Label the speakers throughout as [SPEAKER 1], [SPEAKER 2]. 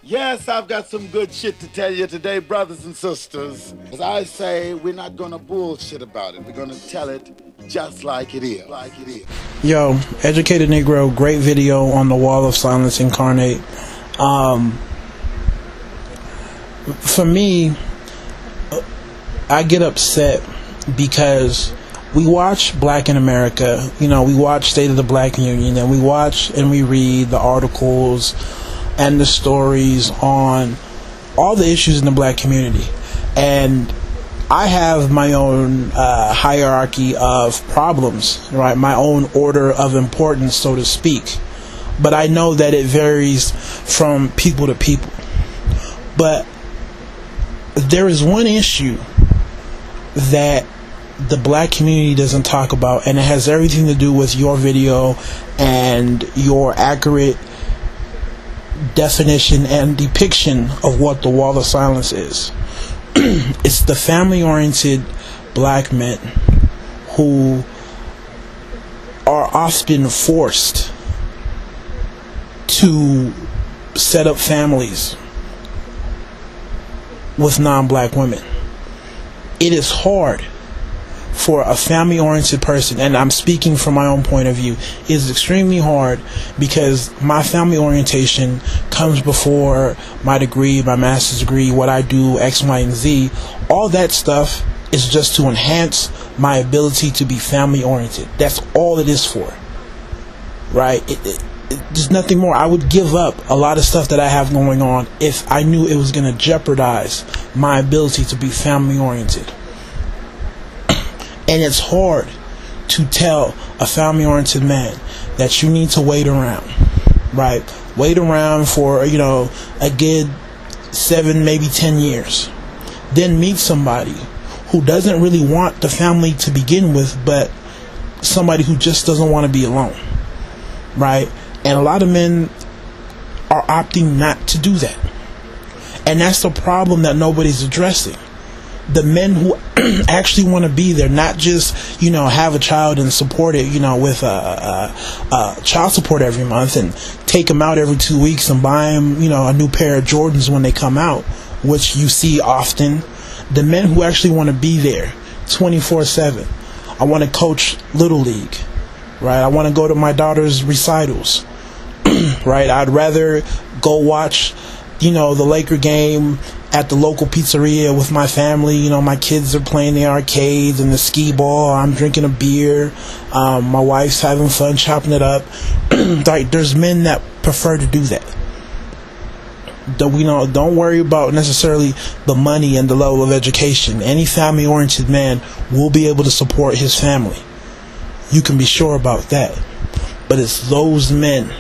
[SPEAKER 1] Yes, I've got some good shit to tell you today, brothers and sisters. As I say, we're not gonna bullshit about it. We're gonna tell it just like it is.
[SPEAKER 2] Yo, Educated Negro, great video on the Wall of Silence Incarnate. For me, I get upset because we watch Black in America, we watch State of the Black Union, and we watch and we read the articles and the stories on all the issues in the Black community. And I have my own hierarchy of problems, right? My own order of importance, so to speak. But I know that it varies from people to people. But there is one issue that the Black community doesn't talk about, and it has everything to do with your video and your accurate definition and depiction of what the Wall of Silence is. It's the family-oriented Black men who are often forced to set up families with non-Black women. It is hard for a family-oriented person, and I'm speaking from my own point of view, it is extremely hard because my family orientation comes before my degree, my master's degree, what I do, X, Y, and Z. All that stuff is just to enhance my ability to be family-oriented. That's all it is for, right? There's nothing more. I would give up a lot of stuff that I have going on if I knew it was going to jeopardize my ability to be family-oriented. And it's hard to tell a family-oriented man that you need to wait around, right? Wait around for, a good 7, maybe 10 years. Then meet somebody who doesn't really want the family to begin with, but somebody who just doesn't want to be alone, right? And a lot of men are opting not to do that. And that's the problem that nobody's addressing. The men who actually want to be there, not just, have a child and support it, with child support every month and take them out every 2 weeks and buy them, a new pair of Jordans when they come out, which you see often. The men who actually want to be there 24/7. I want to coach Little League, right? I want to go to my daughter's recitals, right? I'd rather go watch, the Laker game at the local pizzeria with my family. My kids are playing the arcades and the skee ball. I'm drinking a beer. My wife's having fun chopping it up. Like, there's men that prefer to do that. Don't worry about necessarily the money and the level of education. Any family-oriented man will be able to support his family. You can be sure about that. But it's those men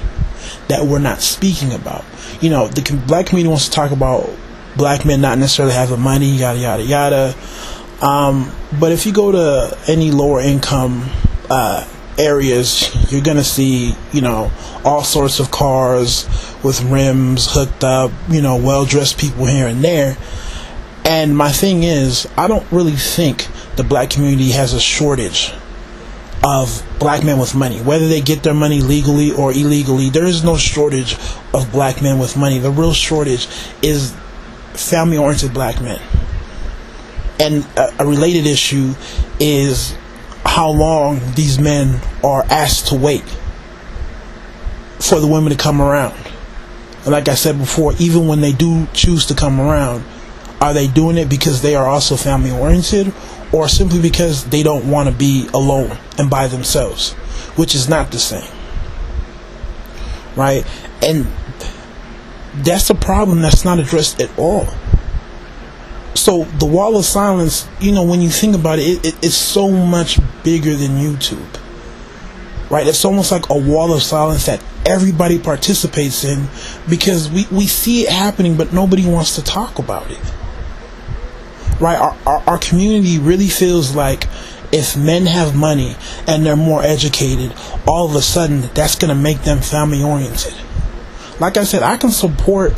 [SPEAKER 2] that we're not speaking about. The Black community wants to talk about Black men not necessarily having money, yada yada yada. But if you go to any lower income areas, you're gonna see, all sorts of cars with rims hooked up, well dressed people here and there. And my thing is, I don't really think the Black community has a shortage of Black men with money. Whether they get their money legally or illegally, there is no shortage of Black men with money. The real shortage is family-oriented Black men. And a related issue is how long these men are asked to wait for the women to come around. And like I said before, even when they do choose to come around, are they doing it because they are also family-oriented, or simply because they don't want to be alone and by themselves, which is not the same, right? And that's a problem that's not addressed at all. So the Wall of Silence, when you think about it, it's so much bigger than YouTube, right? It's almost like a wall of silence that everybody participates in because we see it happening, but nobody wants to talk about it, right? Our community really feels like if men have money and they're more educated, all of a sudden that's going to make them family oriented. Like I said, I can support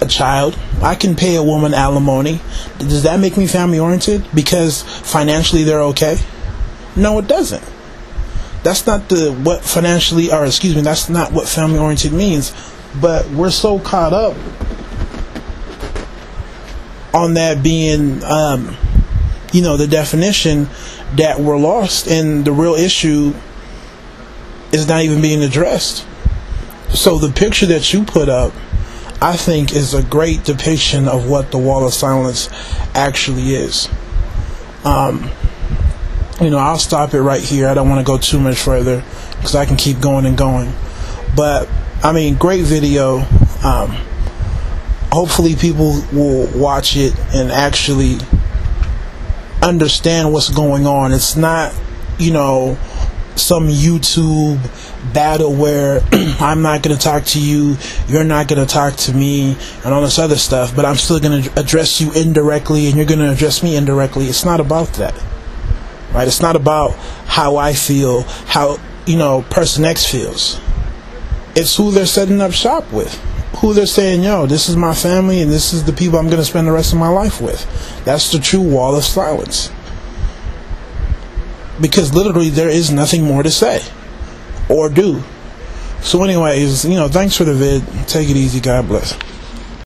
[SPEAKER 2] a child. I can pay a woman alimony. Does that make me family oriented because financially they're okay? No, it doesn't. That's not that's not what family oriented means. But we're so caught up on that being, you know, the definition that we're lost and the real issue is not even being addressed. So the picture that you put up, I think, is a great depiction of what the wall of silence actually is. You know, I'll stop it right here. I don't want to go too much further because I can keep going and going. But I mean, great video. Hopefully people will watch it and actually understand what's going on. It's not, you know, some YouTube battle where I'm not going to talk to you, you're not going to talk to me, and all this other stuff, but I'm still going to address you indirectly and you're going to address me indirectly. It's not about that, right? It's not about how I feel, how, you know, person X feels. It's who they're setting up shop with, who they're saying, yo, this is my family and this is the people I'm going to spend the rest of my life with. That's the true wall of silence. Because literally there is nothing more to say or do. So anyways, you know, thanks for the vid. Take it easy. God bless.